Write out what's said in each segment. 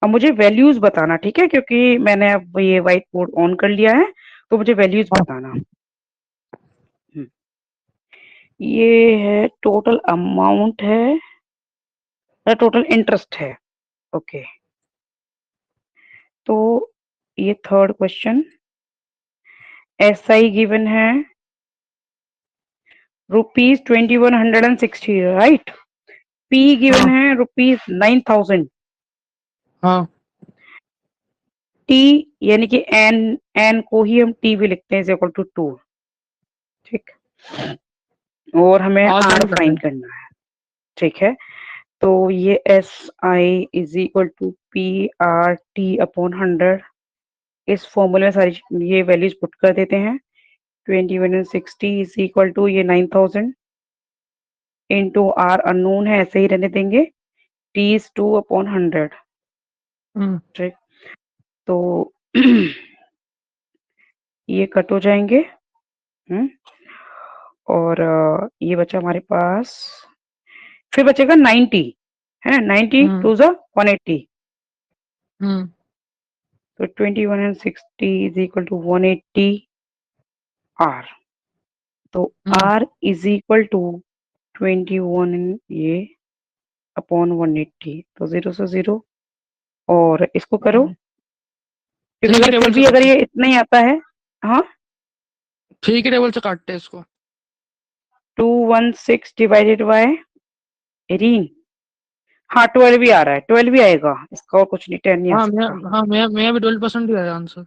अब मुझे वैल्यूज बताना, ठीक है, क्योंकि मैंने अब ये व्हाइट बोर्ड ऑन कर लिया है, तो मुझे वैल्यूज हाँ। बताना। ये है टोटल अमाउंट है, टोटल इंटरेस्ट है। ओके, तो ये थर्ड क्वेश्चन, SI गिवन है ₹2160, राइट। P गिवन हाँ। है ₹9000। हाँ। T यानी कि N को ही हम T भी लिखते हैं, इज इक्वल टू 2, ठीक। और हमें आज R नहीं करना फाइंड है। करना है, ठीक है। तो ये SI is equal to PRT/100, इस फॉर्मूले में सारी ये वैल्यूज पुट कर देते हैं। 2160 इज इक्वल टू ये 9000 इंटू R अननोन है, ऐसे ही रहने देंगे। T इज 2/100, हम्म। ठीक। तो ये कट हो जाएंगे। हम्म और ये बचा हमारे पास, फिर बचेगा 90, है ना। 90 हम्म। टू ज़ 180, हम्म। तो 2160 इज इक्वल टू 180 R। तो hmm. R is equal to 21 ये अपॉन 180, तो 0 से 0, और इसको करो, क्योंकि थ्री के अगर फिर टेबल से भी अगर काटो। ये इतना ही आता है। हाँ, थ्री के टेबल से काटते हैं इसको। 216 डिवाइडेड बाय 18, हाँ 12 भी आ रहा है, 12 भी आएगा इसका, और कुछ नहीं, 10 नहीं आ हाँ मैं सकता। हाँ मैं भी 12% ही आया आंसर।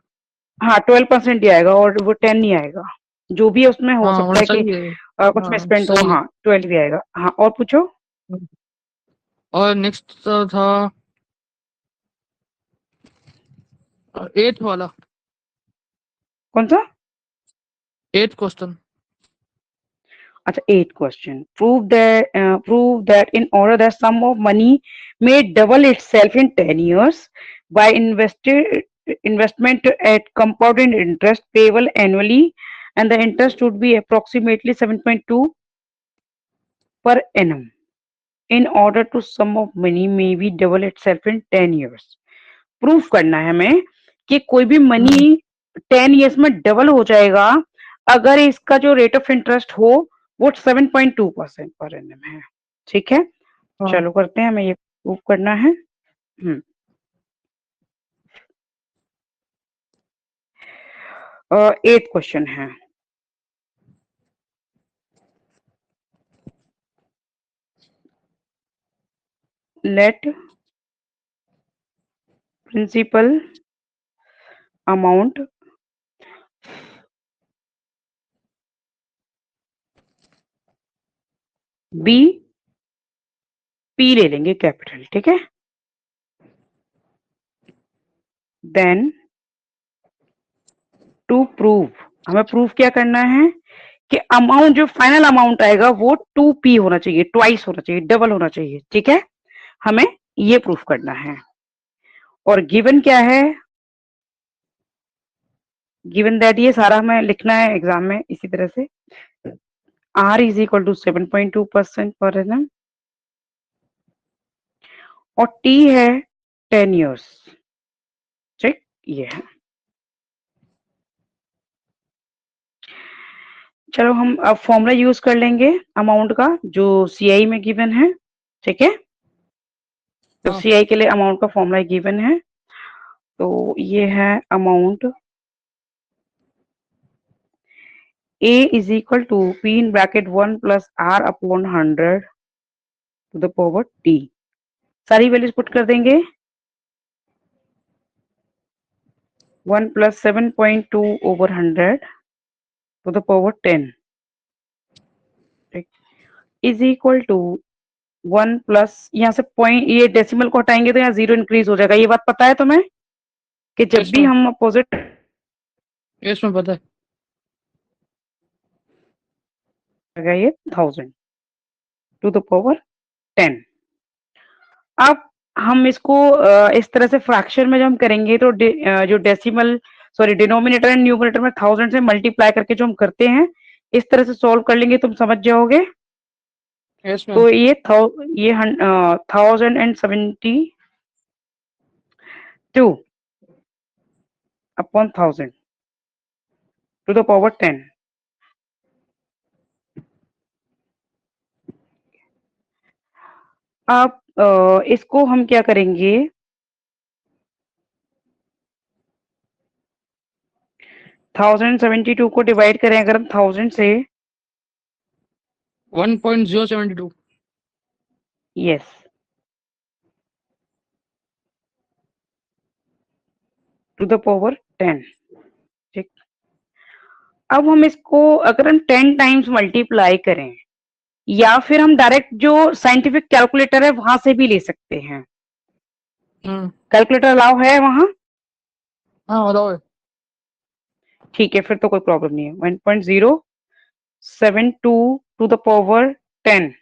हाँ 12% ही आएगा, और वो 10 नहीं आएगा। जो भी है उसमें हो हाँ सकता मतलब है कि सही है। कुछ में हाँ स्पेंड हो। सही है। हाँ 12 भी आएगा। हाँ, और पूछो। और नेक्स्ट था एट वाला। कौन सा? Eight question. अच्छा, 8 क्वेश्चन, prove that in order that sum of money may double itself in 10 years by investment at compounded interest payable annually, and the interest would be approximately 7.2 per annum. In order to sum of money may be double itself in 10 years. Proof करना है हमें कि कोई भी money 10 years में double हो जाएगा अगर इसका जो रेट ऑफ इंटरेस्ट हो वो 7.2% पर एनम है, ठीक है। हाँ। चलो करते हैं, हमें ये प्रूफ करना है। हम्म 8 क्वेश्चन है। Let principal amount B, P ले लेंगे कैपिटल, ठीक है। देन टू प्रूव, हमें प्रूफ क्या करना है कि अमाउंट, जो फाइनल अमाउंट आएगा वो 2p होना चाहिए, ट्वाइस होना चाहिए, डबल होना चाहिए, ठीक है। हमें ये प्रूफ करना है। और गिवन क्या है, गिवन दैट, ये सारा हमें लिखना है एग्जाम में इसी तरह से। R is equal to 7.2% per annum, और T है 10 इयर्स, ठीक। ये है। चलो हम अब फॉर्मूला यूज कर लेंगे अमाउंट का, जो CI में गिवन है, ठीक है। तो हाँ। CI के लिए अमाउंट का फॉर्मूला गिवन है, तो ये है amount A is equal to P in bracket 1 plus R upon 100 to the power T। सारी वैल्यूज पुट कर देंगे। 1 plus 7.2 over 100 to the power 10, ठीक, इज इक्वल टू 1 प्लस, यहाँ से पॉइंट, ये डेसिमल को हटाएंगे तो यहाँ 0 इंक्रीज हो जाएगा। ये बात पता है तुम्हें कि जब भी इसमें हम अपोजिट, इसमें पता है। ये 1000 टू द पावर 10। अब हम इसको इस तरह से फ्रैक्शन में जो हम करेंगे तो जो decimal, sorry, denominator and numerator में 1000 से मल्टीप्लाई करके जो हम करते हैं, इस तरह से सॉल्व कर लेंगे, तुम समझ जाओगे। इसमें तो ये 1070 2 upon 1000 to the power 10. अब इसको हम क्या करेंगे, 1072 को डिवाइड करें अगर हम 1000 से, 1.072. यस, टू द पावर 10, ठीक। अब हम इसको अगर हम 10 टाइम्स मल्टीप्लाई करें, या फिर हम डायरेक्ट जो साइंटिफिक कैलकुलेटर है वहां से भी ले सकते हैं। कैलकुलेटर अलाउ है वहां? हाँ अलाउ है। ठीक है, फिर तो कोई प्रॉब्लम नहीं है। 1.072 टू द पावर 10,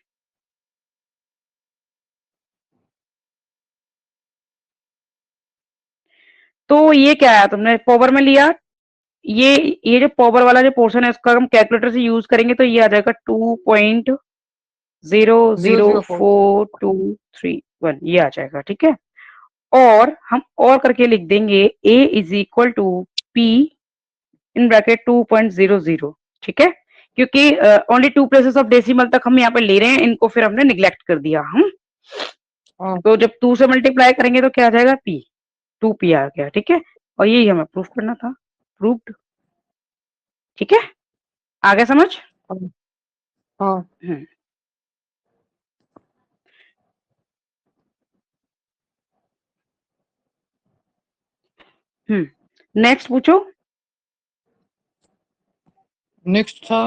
तो ये क्या आया, तुमने पावर में लिया, ये जो पावर वाला जो पोर्शन है उसका हम कैलकुलेटर से यूज करेंगे तो ये आ जाएगा 2.004231, ये आ जाएगा, ठीक है। और हम और करके लिख देंगे a is equal to p in bracket 2.00, ठीक है, क्योंकि ओनली 2 प्लेसेस ऑफ डेसिमल तक हम यहाँ पे ले रहे हैं, इनको फिर हमने निग्लेक्ट कर दिया हम। हाँ तो जब 2 से मल्टीप्लाई करेंगे तो क्या आ जाएगा, p, 2p आ गया, ठीक है। और यही हमें प्रूफ करना था, प्रूव्ड, ठीक है, आ गया समझ? हाँ हम्म नेक्स्ट पूछो। नेक्स्ट था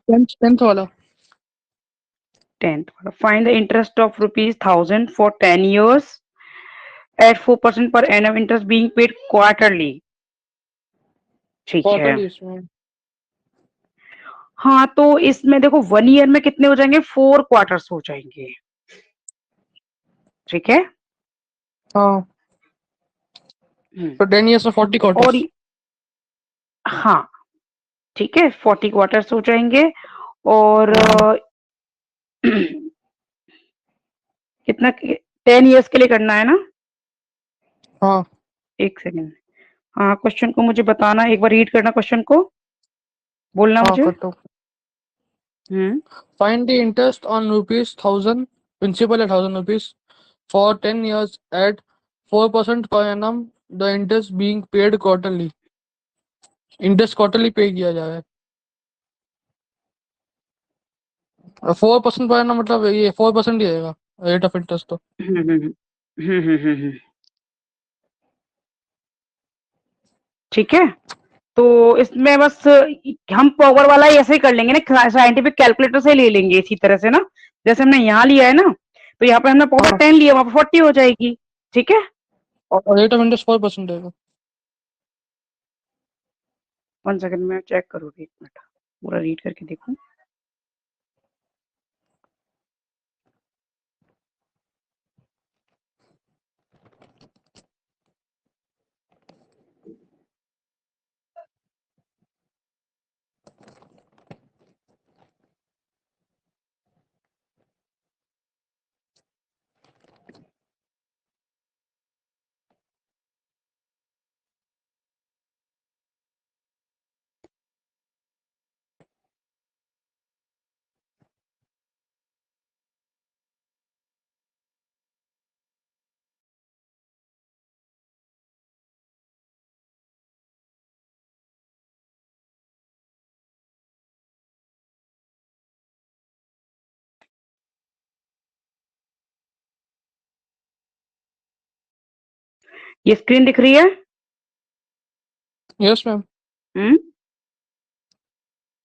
10th वाला। 10th वाला, find the interest of ₹1000 for 10 years at 4% per annum, interest being paid quarterly, ठीक है। क्वार्टरली इसमें। हाँ, तो इसमें देखो 1 ईयर में कितने हो जाएंगे, 4 क्वार्टर्स हो जाएंगे, ठीक है। हाँ तो 10 years में 40 और क्वार्टर्स। हाँ ठीक है, 40 क्वार्टर्स हो जाएंगे। और कितना, 10 ईयर्स के लिए करना है ना? हाँ एक सेकेंड, हाँ, क्वेश्चन को मुझे बताना, एक बार रीड करना क्वेश्चन को, बोलना हाँ मुझे। करता हूँ। हम्म Find the interest on ₹1000, principal at 1000 rupees for 10 years at 4% per annum. The interest being paid quarterly. Interest quarterly पे किया जाए। 4% पर annum मतलब ये 4% ही आएगा रेट ऑफ इंटरेस्ट तो। हम्म हम्म हम्म हम्म हम्म, हम्म, ठीक है। तो इसमें बस हम पावर वाला ही ऐसे ही कर लेंगे ना, साइंटिफिक कैलकुलेटर से ले लेंगे इसी तरह से ना, जैसे हमने यहाँ लिया है ना, तो यहाँ पे हमने पावर हाँ 10 लिया, वहां पे 40 हो जाएगी, ठीक है। और रेट ऑफ इंटरेस्ट 4% आएगा। 1 सेकंड में चेक करो, 1 मिनट पूरा रीड करके देखूं। ये स्क्रीन दिख रही है? Yes ma'am. Hmm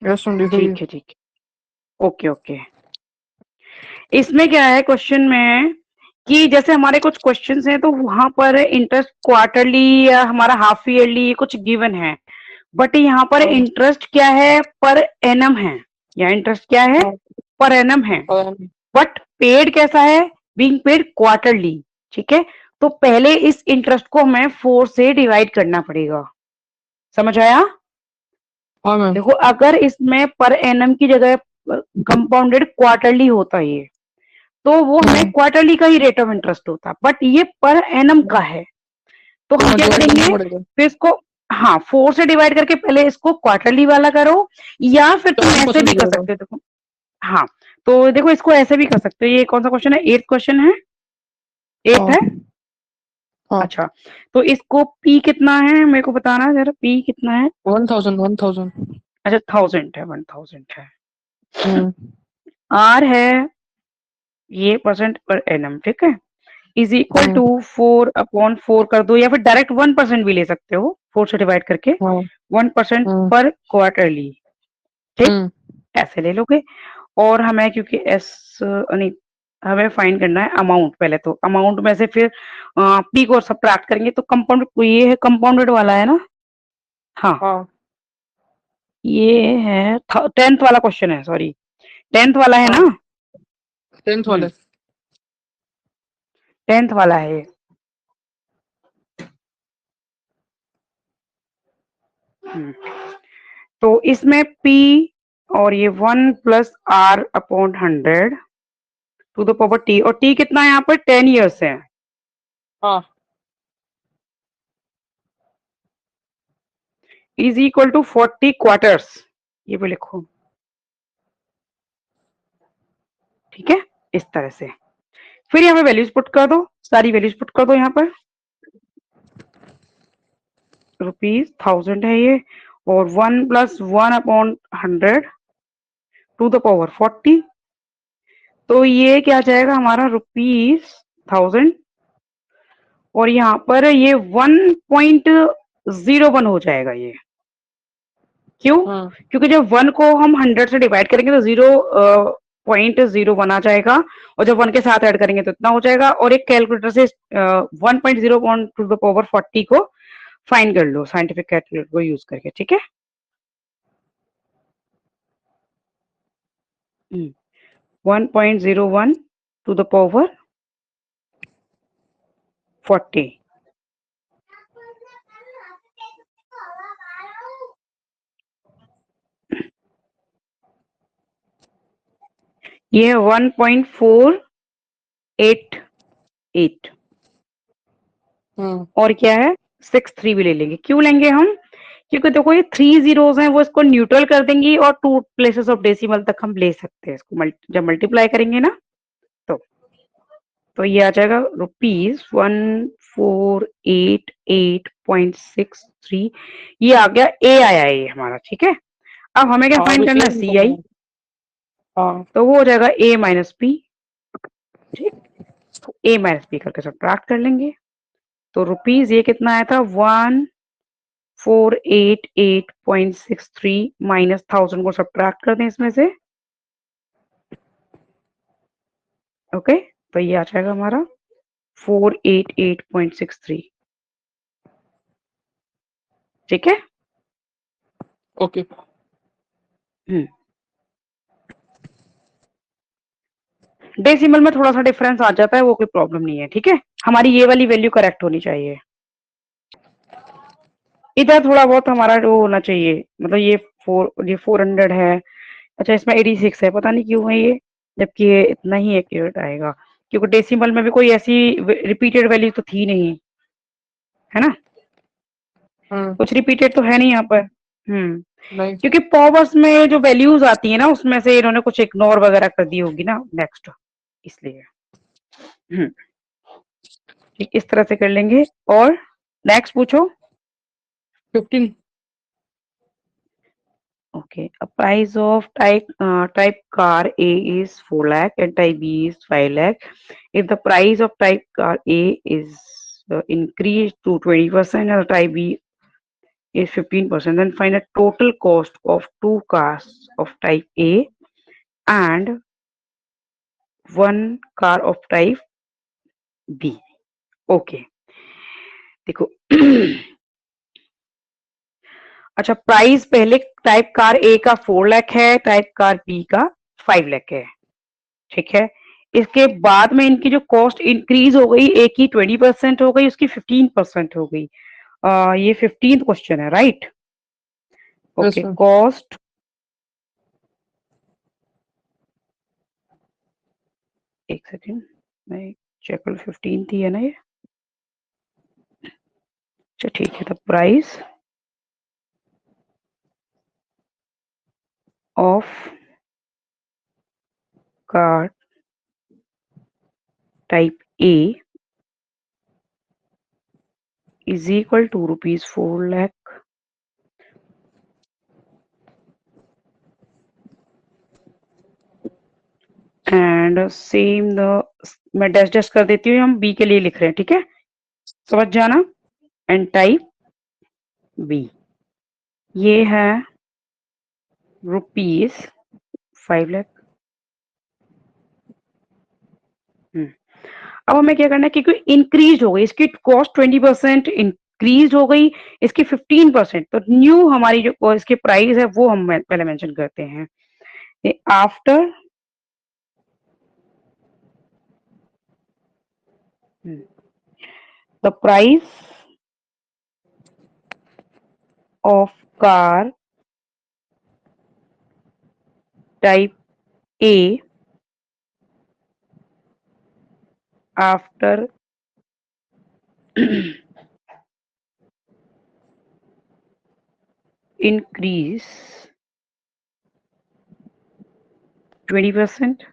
yes ma'am दिख रही है। ठीक है, ठीक है, ओके ओके। इसमें क्या है क्वेश्चन में, कि जैसे हमारे कुछ क्वेश्चंस हैं तो वहां पर इंटरेस्ट क्वार्टरली या हमारा हाफ ईयरली कुछ गिवन है, बट यहाँ पर हाँ, इंटरेस्ट क्या है, पर एनम है, या इंटरेस्ट क्या है, हाँ, पर एनम है, हाँ, बट पेड कैसा है, बीइंग पेड क्वार्टरली, ठीक है। तो पहले इस इंटरेस्ट को हमें 4 से डिवाइड करना पड़ेगा, समझ आया? हाँ मैम। देखो अगर इसमें पर एनम की जगह कंपाउंडेड क्वार्टरली होता है ये, तो वो हमें क्वार्टरली का ही रेट ऑफ इंटरेस्ट होता, बट ये पर एनम का है। तो हम क्या डिवाइड करना करेंगे, पड़ेगा। फिर इसको, हाँ 4 से डिवाइड करके पहले इसको क्वार्टरली वाला करो, या फिर तुम वन ऐसे परसेंट भी कर डिवाइड। सकते हो। देखो, हाँ, तो देखो इसको ऐसे भी कर सकते हो। ये कौन सा क्वेश्चन है? 8th क्वेश्चन है, 8th हाँ है। हाँ। अच्छा, तो इसको पी कितना है मेरे को बताना जरा, पी कितना है? 1000 1000। अच्छा 1000 है, 1000 है। हम्म आर है ये परसेंट पर एनम, ठीक है, इज इक्वल हम्म टू 4/4 कर दो, या फिर डायरेक्ट 1% भी ले सकते हो 4 से डिवाइड करके, हाँ 1% हम्म पर क्वार्टरली, ठीक, हम्म ऐसे ले लोगे। और हमें क्योंकि एस नहीं, हमें फाइंड करना है अमाउंट पहले, तो अमाउंट में से फिर पी को सब्ट्रैक्ट करेंगे, तो कंपाउंड, ये है कंपाउंडेड वाला है ना, हाँ, हाँ ये है 10th वाला क्वेश्चन है, सॉरी 10th वाला है हाँ। ना। 10th हम्म, वाले। 10th वाला है ये। हम्म, तो इसमें P और ये 1 plus R upon 100 to the power T, और T कितना है यहाँ पर? 10 ईयर्स है, हाँ इज इक्वल टू 40 क्वार्टर्स, ये भी लिखो, ठीक है, इस तरह से। फिर यहाँ पे वैल्यूज पुट कर दो, सारी वैल्यूज पुट कर दो यहाँ पर। ₹1000 है ये, और 1 plus 1 upon 100 to the power 40, तो ये क्या जाएगा हमारा? ₹1000, और यहाँ पर ये 1.01 हो जाएगा ये। क्यों? हाँ क्योंकि जब 1 को हम 100 से डिवाइड करेंगे तो 0.01 आ जाएगा, और जब 1 के साथ ऐड करेंगे तो इतना हो जाएगा। और एक कैलकुलेटर से 1.0 टू द पावर 40 को फाइंड कर लो साइंटिफिक कैलकुलेटर को यूज करके, ठीक है। 1.01 टू द पावर 40, ये है 1.488, और क्या है 63 भी ले लेंगे। क्यों लेंगे हम? क्योंकि देखो ये 3 जीरोस हैं, वो इसको न्यूट्रल कर देंगी, और 2 प्लेसेस ऑफ डेसिमल तक हम ले सकते हैं इसको, जब मल्टीप्लाई करेंगे ना, तो तो ये आ जाएगा ₹1488.63, ये आ गया, ए आया है ये हमारा, ठीक है। अब हमें क्या हाँ। फाइंड अभी करना है? ए सी आई, निकालना है। हाँ तो वो हो जाएगा ए माइनस पी, ठीक, तो ए माइनस पी करके सब्ट्रैक्ट कर लेंगे। तो रुपीज ये कितना आया था? 1488.63 माइनस 1000 को सब्ट्रैक्ट कर दें इसमें से, ओके, तो ये आ जाएगा हमारा 488.63, ठीक है। ओके। हम्म, डेसिमल में थोड़ा सा डिफरेंस आ जाता है, वो कोई प्रॉब्लम नहीं है, ठीक है। हमारी ये वाली वैल्यू करेक्ट होनी चाहिए, इधर थोड़ा बहुत हमारा जो होना चाहिए, मतलब ये 400 है, अच्छा इसमें 86 है, पता नहीं क्यों है ये, जबकि ये इतना ही एक्यूरेट आएगा, क्योंकि डेसिमल में भी कोई ऐसी रिपीटेड वैल्यू तो थी नहीं, है ना, हम्म। कुछ रिपीटेड तो है नहीं यहाँ पर। नहीं। क्योंकि पावर्स में जो वैल्यूज आती है ना, उसमें से इन्होंने कुछ इग्नोर वगैरह कर दी होगी ना नेक्स्ट, इसलिए। हम्म, ठीक, इस तरह से कर लेंगे। और नेक्स्ट पूछो। 15। Okay, a price of type car A is 4 lakh and type B is 5 lakh. If the price of type car A is increased to 20% and type B is 15%, then find a total cost of two cars of type A and one car of type B. Okay, देखो अच्छा, price पहले type car ए का 4 लाख है, type car B का 5 लाख है, ठीक है। इसके बाद में इनकी जो कॉस्ट इंक्रीज हो गई, एक की 20% हो गई, उसकी 15% हो गई। ये 15th क्वेश्चन है, right? Yes okay, ma'am. Cost एक सेकेंड, मैं चेक कर, 15 थी है ना ये? अच्छा ठीक है, the price of car type A is equal to rupees 4 lakh and same the, मैं डैश डैश कर देती हूँ, हम बी के लिए लिख रहे हैं, ठीक है, समझ जाना। एंड टाइप बी ये है रुपीज 5 लाख। अब हमें क्या करना है, क्योंकि इंक्रीज हो गई इसकी कॉस्ट 20% इंक्रीज हो गई, इसकी 15%, तो न्यू हमारी जो इसकी प्राइस है वो हम पहले मेंशन करते हैं। After the price of car type A after increase 20%,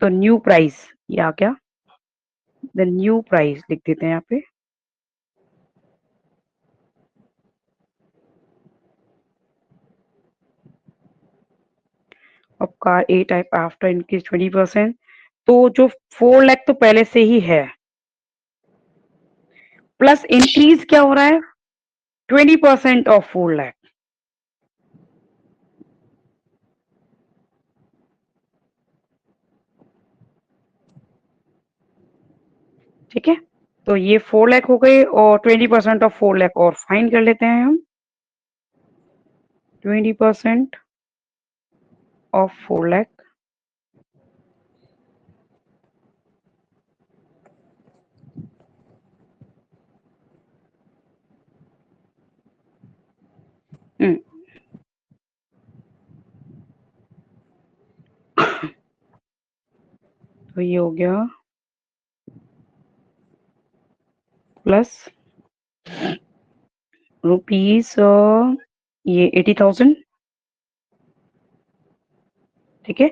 तो न्यू प्राइस या क्या, द न्यू प्राइस लिख देते हैं यहाँ पे। अब car A type after increase 20%, तो जो 4 लाख तो पहले से ही है, प्लस इंक्रीज क्या हो रहा है, 20% ऑफ 4 लाख। ठीक है, तो ये 4 लाख हो गए और 20% ऑफ 4 लाख और फाइन कर लेते हैं हम, 20% ऑफ 4 लाख तो ये हो गया प्लस रुपीज ये 80,000। ठीक है,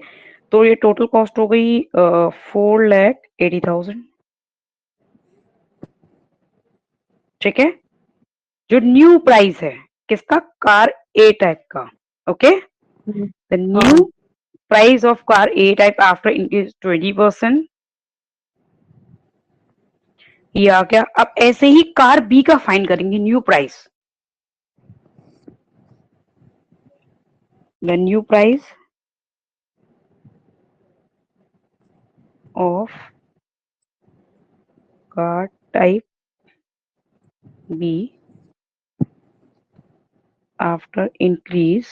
तो ये टोटल कॉस्ट हो गई 4,80,000। ठीक है, जो न्यू प्राइस है किसका, कार ए टाइप का। Okay, the new price of car A type after increase 20%, ये आ गया। अब ऐसे ही कार बी का फाइन करेंगे, new price, the new price of car type B after increase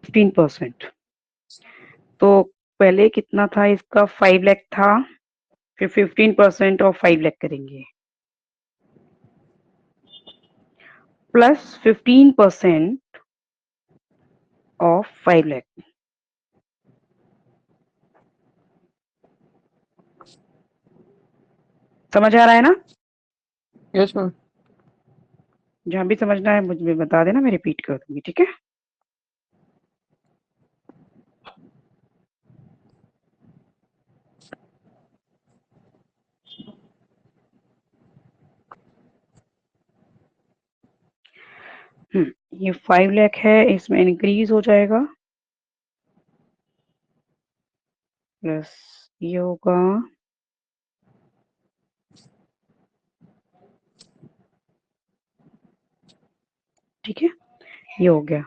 15%। तो पहले कितना था इसका, 5 लाख था, फिर 15% ऑफ 5 लाख करेंगे, प्लस 15% ऑफ 5 लाख। समझ आ रहा है ना? Yes ma'am. जहां भी समझना है मुझे बता देना, मैं रिपीट कर दूंगी, ठीक है। ये 5 लाख है, इसमें इंक्रीज हो जाएगा, प्लस ये होगा ठीक है, ये हो गया,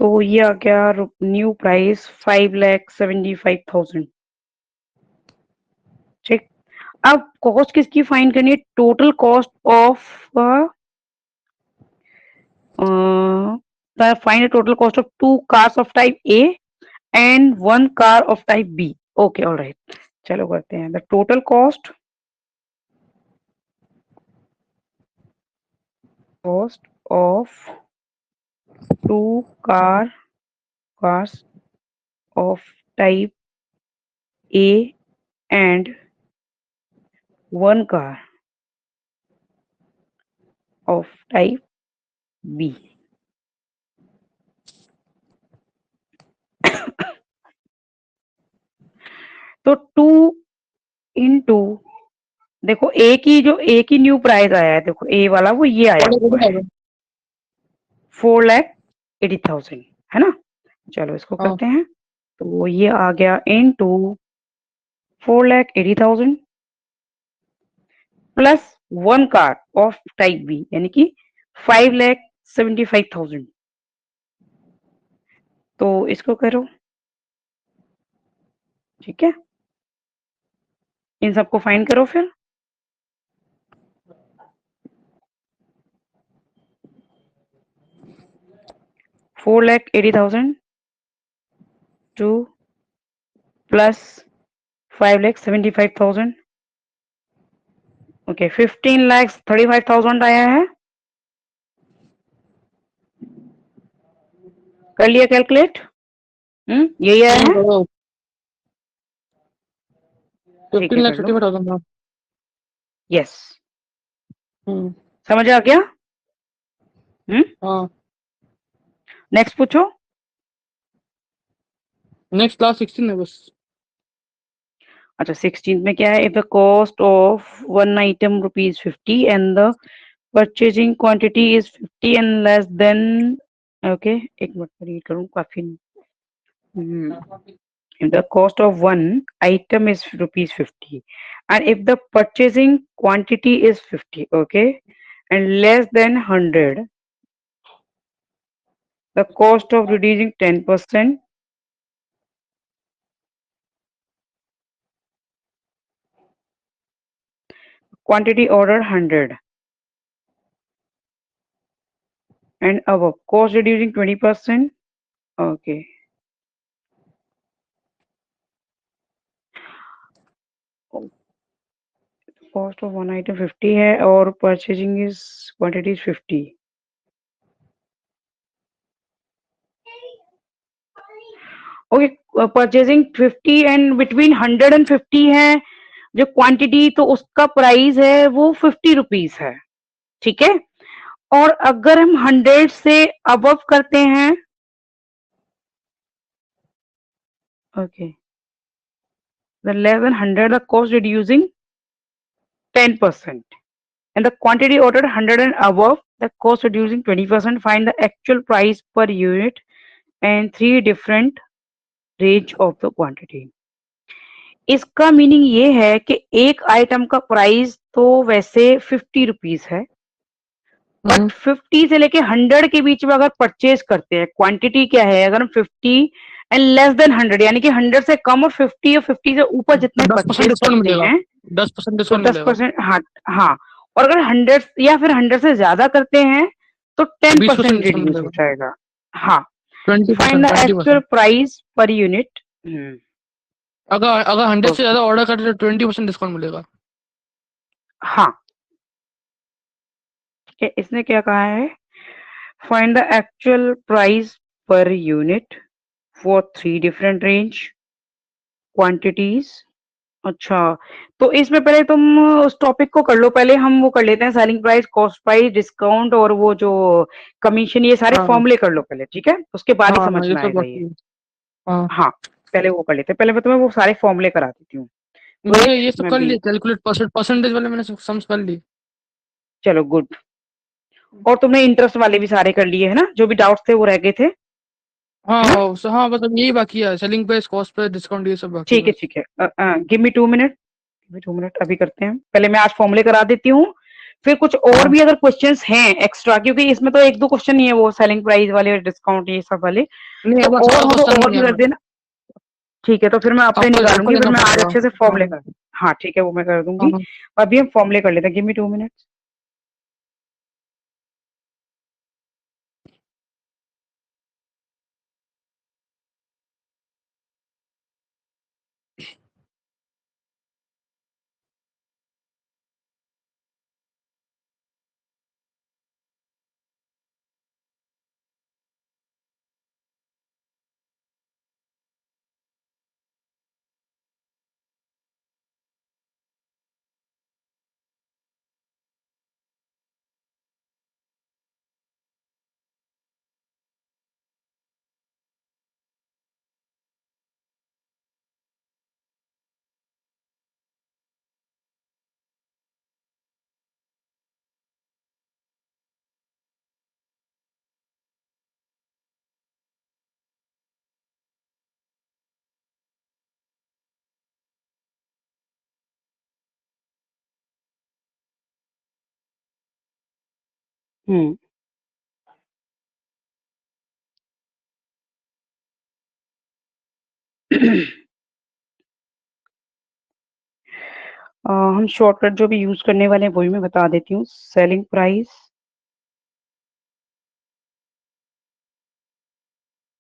तो ये आ गया न्यू प्राइस 5,75,000। ठीक, अब कॉस्ट किसकी फाइंड करनी है, total cost of find total cost of 2 cars of type A and 1 car of type B. Okay, alright, चलो करते हैं the total cost of two cars of type A and one car of type B. तो two into, देखो ए की new price आया है, देखो ए वाला वो ये आया हुआ है 4,80,000, है ना। चलो इसको हाँ करते हैं, तो ये आ गया into 4,80,000 plus one car of type B, यानी कि 5,75,000। तो इसको करो, ठीक है, इन सबको फाइंड करो फिर। 4,80,000 टू प्लस 5,75,000, ओके 15,35,000 आया है। कर लिया कैलकुलेट? यही आया है, ठीक फिफ्टीन है लाख कर लो। 35,000 यस, समझ आ गया। हाँ नेक्स्ट पूछो। नेक्स्ट क्लास 16 है बस। अच्छा 16 में क्या है, if the cost of one item ₹50 and the purchasing quantity is 50 and less than, okay एक मिनट रीड करूं काफी। If the cost of one item is ₹50 and if the purchasing quantity is 50, okay, and less than 100, the cost of reducing 10%, quantity order 100 and above, cost reducing 20%, okay. Cost of one item 50 है और purchasing is quantity is 50, okay purchasing 50 and between 100 and 50 है जो quantity, तो उसका price है वो ₹50 है, ठीक है। और अगर हम 100 से अबव करते हैं, okay the less than 100 the cost reducing 10% and the quantity ordered 100 and above, the cost reducing 20%, find the actual price per unit and three different range of the quantity। इसका मीनिंग ये है कि एक item का price तो वैसे ₹50 है, but 50 से लेके 100 के बीच में अगर परचेज करते हैं, क्वांटिटी क्या है, अगर हम 50 एंड लेस देन 100 यानी कि 100 से कम और 50 और 50 से ऊपर जितने 10% परचेज डिस्काउंट करते मिलेगा। हैं, 10% तो डिस्काउंट दस मिलेगा। परसेंट हाँ हाँ, और अगर 100 या फिर 100 से ज्यादा करते हैं तो 20% 10% डिस्काउंट रिड्यूस हो मिलेगा। जाएगा। हाँ, 20%, find the actual 20%। Price per unit. अगर अगर 100 से ओके, ज्यादा ऑर्डर करते तो 20% डिस्काउंट मिलेगा। हाँ इसने क्या कहा है, find the actual price per unit for three different range quantities. अच्छा, तो इसमें पहले तुम उस टॉपिक को कर लो, पहले हम वो कर लेते हैं, selling price, cost price, discount और वो जो कमीशन, ये सारे हाँ फॉर्मूले कर लो पहले, ठीक है, उसके बाद ही हाँ हाँ, समझ ये में सब आएगा ये। बाकी है। हाँ, हाँ पहले वो कर लेते हैं, पहले मैं तुम्हें वो सारे फॉर्मूले करा देती हूँ। मैंने वेट ये सब मैं कर भी, लिए, कैलकुलेट परसेंटेज वाले मैंने सब सम्स कर ली। चलो गुड। और तुमने इंटरेस्ट वाले भी सारे कर लिए है ना, जो भी डाउट्स थे वो रह गए थे, है ना। हाँ हाँ, मतलब यही बाकी है, selling price, cost price, discount, ये सब बाकी है ठीक है बस। ठीक है, give me 2 minute, give me 2 minute, अभी करते हैं, पहले मैं आज फॉर्मूले करा देती हूँ, फिर कुछ और हाँ भी अगर क्वेश्चंस हैं एक्स्ट्रा, क्योंकि इसमें तो एक दो क्वेश्चन ही है वो सेलिंग प्राइस वाले, डिस्काउंट ये सब वाले, नहीं, तो अब और सारा हो तो क्वेश्चन और नहीं भी है। कर देना। ठीक है, तो फिर मैं अपने आपको निकालूंगी, फिर लेना मैं आज पड़ेगा। अच्छे से फॉर्मूले हाँ कर, हाँ ठीक है वो मैं कर दूंगी। हाँ। अभी हम फॉर्मूले कर लेते हैं, गिव मी 2 मिनट। हम्म हम शॉर्टकट जो भी यूज करने वाले हैं वही मैं बता देती हूँ। सेलिंग प्राइस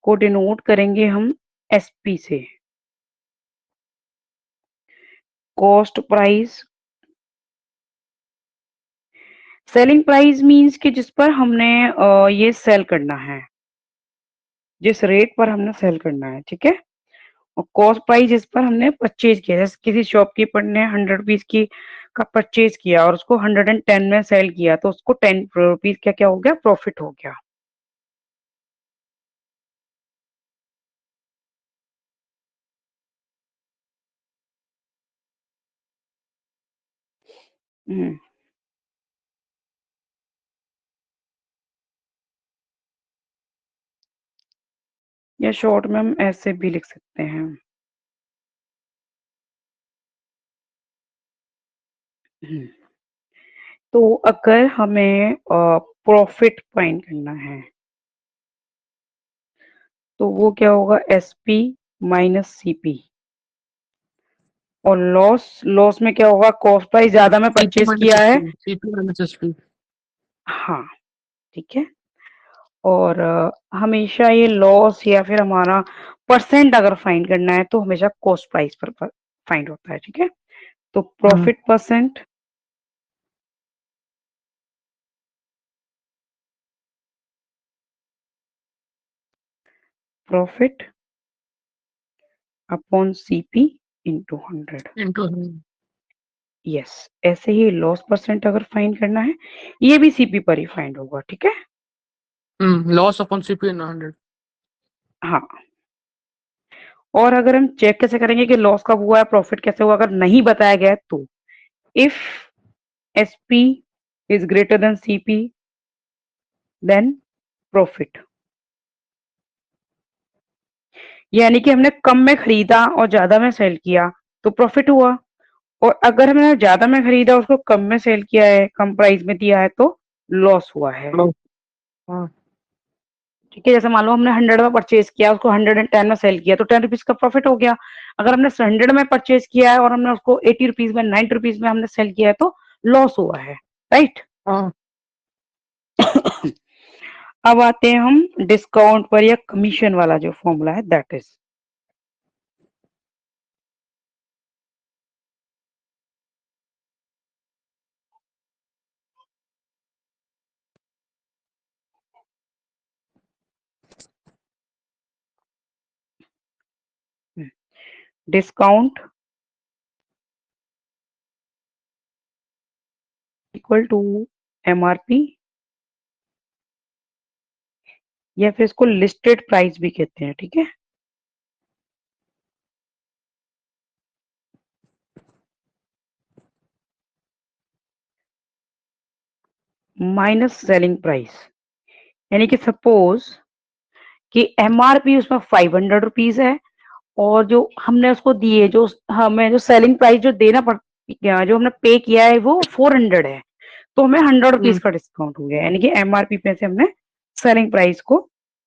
को डिनोट करेंगे हम एसपी से। Cost price, selling price means कि जिस पर हमने ये सेल करना है, जिस रेट पर हमने सेल करना है, ठीक है। और कॉस्ट प्राइस जिस पर हमने परचेज किया, जैसे किसी शॉपकीपर ने 100 रुपीज की का परचेज किया और उसको 110 में सेल किया, तो उसको 10 रुपीज क्या क्या हो गया, प्रॉफिट हो गया। हम्म, या शॉर्ट में हम ऐसे भी लिख सकते हैं। हम्म, तो अगर हमें प्रॉफिट फाइंड करना है तो वो क्या होगा, एसपी माइनस सीपी। और लॉस, लॉस में क्या होगा, कॉस्ट प्राइस ज्यादा में सीपी परचेज माइनस किया है। SP, CP minus SP. हाँ, ठीक है। और हमेशा ये लॉस या फिर हमारा परसेंट अगर फाइंड करना है तो हमेशा कॉस्ट प्राइस पर फाइंड होता है, ठीक है। तो profit percent profit upon CP into 100। Into. Yes, ऐसे ही लॉस परसेंट अगर फाइंड करना है, ये भी सीपी पर ही फाइंड होगा, ठीक है। लॉस अपॉन सीपी इन 100। हाँ, और अगर हम चेक कैसे करेंगे कि लॉस कब हुआ है, प्रॉफिट कैसे हुआ, अगर नहीं बताया गया है तो if SP is greater than CP then profit, यानी कि हमने कम में खरीदा और ज्यादा में सेल किया तो प्रॉफिट हुआ। और अगर हमने ज्यादा में खरीदा, उसको कम में सेल किया है, कम प्राइस में दिया है, तो लॉस हुआ है। लॉस। हाँ। ठीक है, जैसे मान लो हमने 100 में परचेज किया, उसको 110 में सेल किया, तो 10 रुपीज का प्रॉफिट हो गया। अगर हमने 100 में परचेज किया है और हमने उसको 80 रुपीज में, 90 रुपीज में हमने सेल किया है, तो लॉस हुआ है, राइट। हाँ। अब आते हैं हम डिस्काउंट पर या कमीशन वाला जो फॉर्मूला है, that is discount equal to MRP, या फिर इसको लिस्टेड प्राइस भी कहते हैं, ठीक है। माइनस सेलिंग प्राइस, यानी कि सपोज कि एमआरपी उसमें 500 रुपीज है, और जो हमने उसको दिए, जो हमें जो सेलिंग प्राइस जो देना पड़, जो हमने पे किया है वो 400 है, तो हमें 100 रुपीज का डिस्काउंट हो गया, यानी कि एमआरपी पे से हमने सेलिंग प्राइस को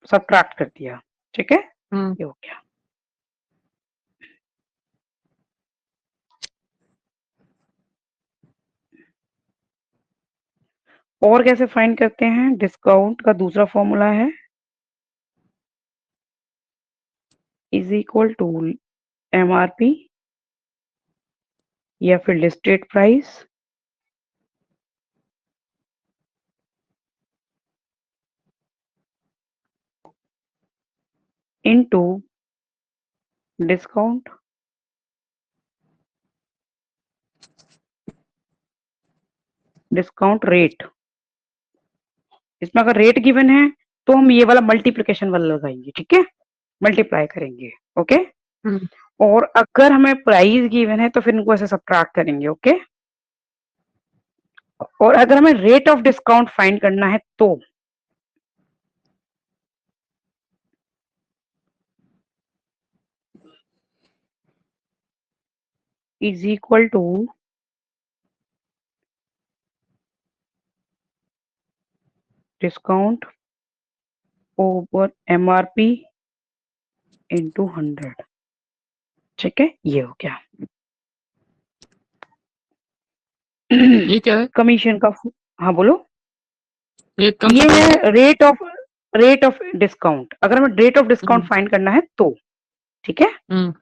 सब्ट्रैक्ट कर दिया, ठीक है। ये हो गया। और कैसे फाइंड करते हैं, डिस्काउंट का दूसरा फॉर्मूला है इज इक्वल टू एमआरपी या फिर listed price into discount discount rate. इसमें अगर रेट गिवन है तो हम ये वाला मल्टीप्लिकेशन वाला लगाएंगे, ठीक है, मल्टीप्लाई करेंगे, ओके। और अगर हमें प्राइस गिवन है तो फिर इनको ऐसे सब्ट्रैक्ट करेंगे, ओके। और अगर हमें रेट ऑफ डिस्काउंट फाइंड करना है तो is equal to discount over MRP into 100। ठीक है, ये हो गया। ये क्या है? कमीशन का हाँ बोलो। ये कौन सा ये फॉर्मूला है? है रेट ऑफ डिस्काउंट। अगर हमें rate of discount hmm find करना है तो, ठीक है, हम्म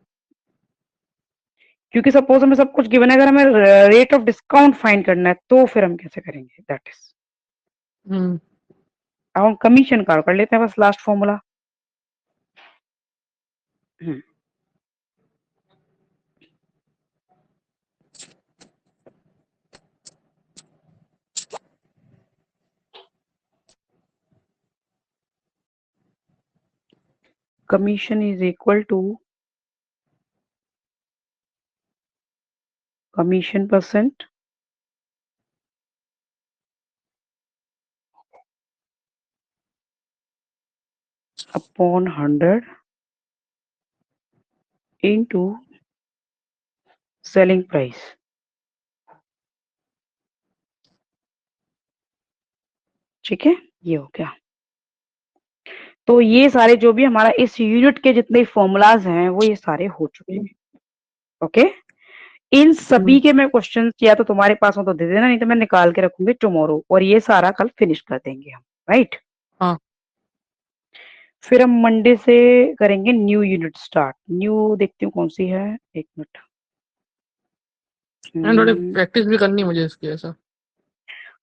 क्योंकि सपोज हमें सब कुछ गिवन है, अगर हमें रेट ऑफ डिस्काउंट फाइंड करना है तो फिर हम कैसे करेंगे, दैट इज। हम्म अब हम कमीशन का कर लेते हैं बस last formula. Commission is equal to commission percent upon 100 into selling price. ठीक है, ये हो गया। तो ये सारे जो भी हमारा इस यूनिट के जितने फॉर्मूलाज हैं वो ये सारे हो चुके हैं। ओके, इन हम्म सभी के मैं क्वेश्चन या तो तुम्हारे पास हो तो दे देना, नहीं तो मैं निकाल के रखूंगी टुमारो, और ये सारा कल फिनिश कर देंगे हम, राइट। हाँ। फिर हम मंडे से करेंगे न्यू यूनिट स्टार्ट। न्यू देखती हूँ कौन सी है, एक मिनट। मैंने थोड़ी प्रैक्टिस भी करनी है मुझे इसकी, ऐसा।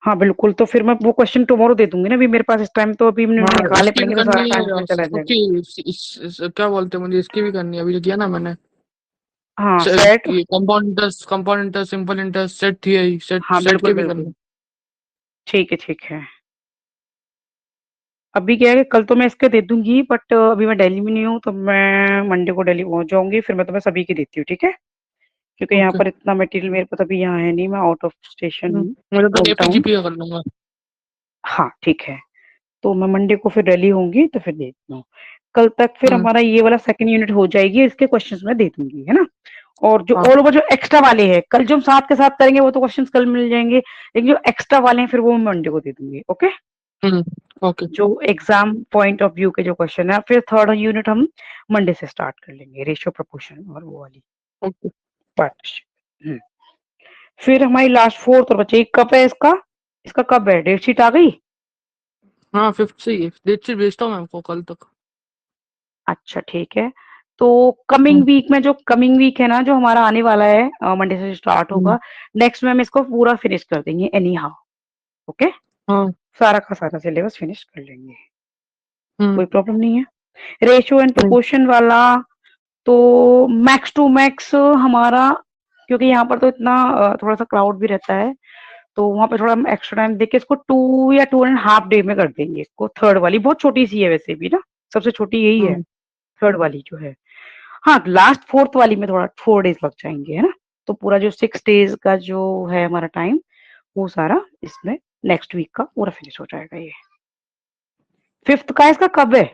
हाँ बिल्कुल, तो फिर मैं वो क्वेश्चन टुमारो दे दूंगी ना, अभी मेरे पास इस टाइम तो अभी हाँ, निकालने इसकी भी पड़ेंगे तो सारा करनी है टाइम उसमें चला जाएगा। उसकी क्या बोलते हैं, मुझे इसकी भी करनी है, अभी जो किया ना मैंने। हाँ set. Compound interest, simple interest, set थी, सेट हाँ सेट बिल्कुल के भी करनी बिल्कुल, है। ठीक है ठीक है। अभी क्या है कि कल तो मैं इसके दे दूंगी, बट अभी मैं दिल्ली में नहीं हूँ, तो मैं मंडे को दिल्ली पहुंच जाऊंगी, फिर मैं तुम्हें सभी की देती हूँ, ठीक है, क्योंकि यहाँ ओके। पर इतना मटेरियल मेरे पास अभी यहाँ है नहीं, मैं आउट ऑफ स्टेशन हूँ, मुझे तो होम टाउन। एपीजीपी का कर लूंगा। हाँ ठीक है, तो मैं मंडे को फिर दिल्ली होंगी तो फिर देखती हूँ। कल तक फिर हम्म हमारा ये वाला सेकंड यूनिट हो जाएगी, इसके क्वेश्चंस मैं दे दूंगी, है ना। और जो हाँ। ऑल ओवर जो एक्स्ट्रा वाले हैं कल जो हम साथ के साथ करेंगे वो तो क्वेश्चंस कल मिल जाएंगे, लेकिन जो एक्स्ट्रा वाले हैं फिर वो मैं मंडे को दे दूंगी। ओके, हम्म ओके। जो एग्जाम पॉइंट ऑफ व्यू के जो क्वेश्चन है, फिर थर्ड यूनिट हम मंडे से स्टार्ट कर लेंगे, रेशियो प्रोपोर्शन और वो वाली ओके। पार्टनरशिप। फिर हमारी लास्ट फोर्थ और बचे, कब है इसका, इसका कब है, डेट शीट आ गई। हाँ, 5th से ही डेट शीट भेजता हूँ मैं आपको कल तक। अच्छा ठीक है, तो कमिंग हम्म वीक में, जो कमिंग वीक है ना जो हमारा आने वाला है, मंडे से स्टार्ट हम्म होगा, नेक्स्ट में हम इसको पूरा फिनिश कर देंगे एनी हाउ। ओके, हाँ। सारा का सारा सिलेबस फिनिश कर लेंगे, हम्म कोई प्रॉब्लम नहीं है। रेशियो एंड हम्म प्रोपोर्शन वाला तो मैक्स टू मैक्स हमारा, क्योंकि यहाँ पर तो इतना थोड़ा सा क्राउड भी रहता है, तो वहां पे थोड़ा हम एक्स्ट्रा टाइम देके इसको 2 या 2.5 डे में कर देंगे इसको। थर्ड वाली बहुत छोटी सी है वैसे भी ना, सबसे छोटी यही है, हम्म थर्ड वाली जो है। हाँ, लास्ट फोर्थ वाली में थोड़ा 4 डेज लग जाएंगे, है ना। तो पूरा जो 6 डेज का जो है हमारा टाइम, वो सारा इसमें नेक्स्ट वीक का पूरा फिनिश हो जाएगा। ये फिफ्थ का, इसका कब है,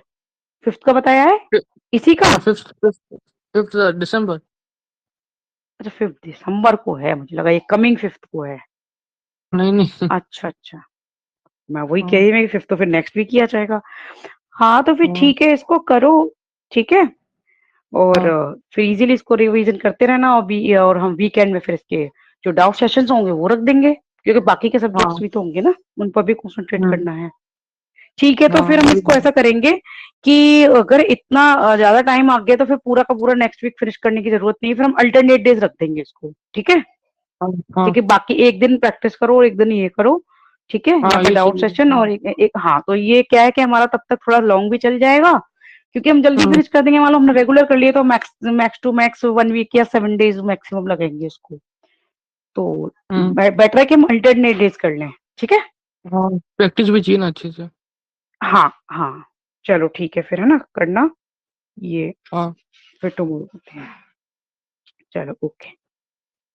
फिफ्थ का बताया है इसी का। हाँ, 5th दिसंबर। अच्छा 5 दिसंबर को है, मुझे लगा ये कमिंग फिफ्थ को है। नहीं नहीं। अच्छा अच्छा, मैं वही कह हाँ रही हूँ कि फिफ्थ तो फिर नेक्स्ट वीक ही आ जाएगा। हाँ तो फिर हाँ ठीक है, इसको करो, ठीक है। और हाँ फिर इजीली इसको रिवीजन करते रहना, और हम वीकेंड में फिर इसके जो डाउट सेशंस होंगे वो रख देंगे, क्योंकि बाकी के सब्जेक्ट्स हाँ। भी तो होंगे ना, उन पर भी कंसंट्रेट हम्म करना है। ठीक है, तो हाँ फिर हम वही इसको तो। ऐसा करेंगे कि अगर इतना ज्यादा टाइम आ गया तो फिर पूरा का पूरा नेक्स्ट वीक फिनिश करने की जरूरत नहीं है, फिर हम अल्टरनेट डेज रख देंगे इसको, ठीक है। हाँ हाँ ठीक है, बाकी एक दिन प्रैक्टिस करो और एक दिन ये करो, ठीक है, यहाँ हाँ, पे ये डाउट सही है। सेशन और एक हाँ, तो ये क्या है कि हमारा तब तक थोड़ा लॉन्ग भी चल जाएगा, क्योंकि हम जल्दी हम्म फिनिश कर देंगे। मान लो हमने रेगुलर कर लिए तो max max to max 1 week या 7 डेज मैक्सिमम लगेंगे इसको, तो हम्म बेटर है कि हम अल्टरनेट डेज कर लें, ठीक है। हाँ, प्रैक्टिस भी चाहिए ना अच्छे से। हाँ हाँ, चलो ठीक है फिर, है ना, करना ये, हाँ। फिर टुमारो करते हैं, चलो ओके।